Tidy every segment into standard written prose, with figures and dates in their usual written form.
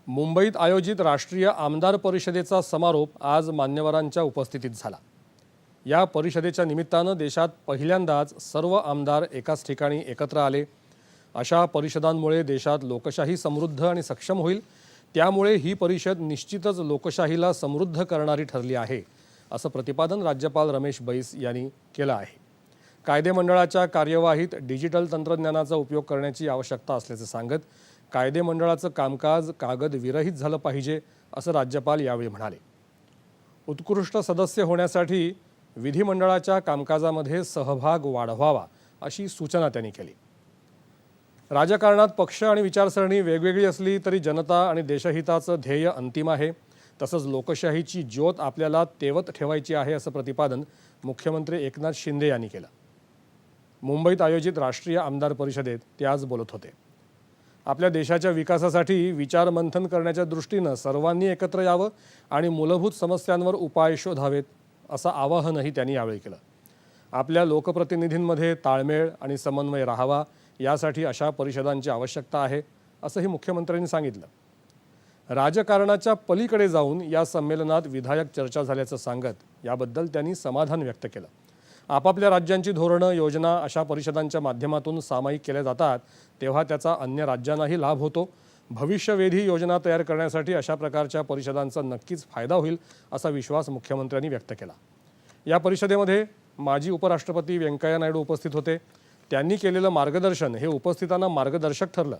मुंबईत आयोजित राष्ट्रीय आमदार परिषदेचा समारोप आज मान्यवरांच्या उपस्थितीत झाला। या परिषदेच्या निमित्तानं देशात पहिल्यांदाच सर्व आमदार एकाच ठिकाणी एकत्र आले। अशा परिषदांमुळे देशात लोकशाही समृद्ध आणि सक्षम होईल। त्यामुळे ही परिषद निश्चितच लोकशाहीला समृद्ध करणारी ठरली आहे, असं प्रतिपादन राज्यपाल रमेश बैस यांनी केलं आहे। कायदे मंडळाच्या कार्यवाहीत डिजिटल तंत्रज्ञानाचा उपयोग करण्याची आवश्यकता असल्याचे सांगत कायदे मंडळाचं कामकाज कागद विरहित झालं पाहिजे, असं राज्यपाल यावेळी म्हणाले। उत्कृष्ट सदस्य होण्यासाठी विधिमंडळाच्या कामकाजामध्ये सहभाग वाढवावा, अशी सूचना त्यांनी केली। राजकारणात पक्ष आणि विचारसरणी वेगवेगळी असली तरी जनता आणि देशहिताचं ध्येय अंतिम आहे। तसंच लोकशाहीची ज्योत आपल्याला तेवत ठेवायची आहे, असं प्रतिपादन मुख्यमंत्री एकनाथ शिंदे यांनी केलं। मुंबईत आयोजित राष्ट्रीय आमदार परिषदेत ते आज बोलत होते। आपल्या देशाच्या विकासासाठी विचार मंथन करण्याच्या दृष्टीनं सर्वांनी एकत्र यावं आणि मूलभूत समस्यांवर उपाय शोधावेत, असं आवाहनही त्यांनी यावेळी केलं। आपल्या लोकप्रतिनिधींमध्ये ताळमेळ आणि समन्वय राहावा, यासाठी अशा परिषदांची आवश्यकता आहे, असंही मुख्यमंत्र्यांनी सांगितलं। राजकारणाच्या पलीकडे जाऊन या संमेलनात विधायक चर्चा झाल्याचं सांगत याबद्दल त्यांनी समाधान व्यक्त केलं। आपापल्या राज्यांची धोरणं योजना अशा परिषदांच्या माध्यमातून सामायिक केल्या जातात, तेव्हा त्याचा अन्य राज्यांनाही लाभ होतो। भविष्यवेधी योजना तयार करण्यासाठी अशा प्रकारच्या परिषदांचा नक्कीच फायदा होईल, असा विश्वास मुख्यमंत्र्यांनी व्यक्त केला। या परिषदेमध्ये माजी उपराष्ट्रपती व्यंकय्या नायडू उपस्थित होते। त्यांनी केलेलं मार्गदर्शन हे उपस्थितांना मार्गदर्शक ठरलं।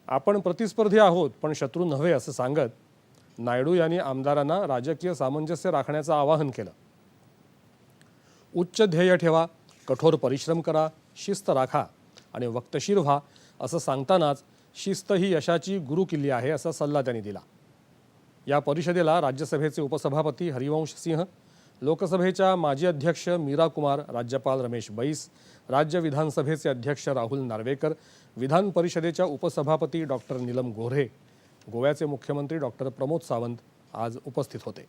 आपण प्रतिस्पर्धी आहोत पण शत्रू नव्हे, असं सांगत नायडू यांनी आमदारांना राजकीय सामंजस्य राखण्याचं आवाहन केलं। उच्च ध्येय ठेवा, कठोर परिश्रम करा, शिस्त राखा आणि वक्तशीर व्हा, असं सांगतानाच शिस्त ही यशाची गुरुकिल्ली आहे, असा सल्ला त्यांनी दिला। या परिषदेला राज्यसभेचे उपसभापती हरिवंश सिंह, लोकसभेच्या माजी अध्यक्ष मीरा कुमार, राज्यपाल रमेश बैस, राज्य विधानसभेचे अध्यक्ष राहुल नार्वेकर, विधान परिषदेच्या उपसभापती डॉक्टर नीलम गोऱ्हे, गोव्याचे मुख्यमंत्री डॉक्टर प्रमोद सावंत आज उपस्थित होते।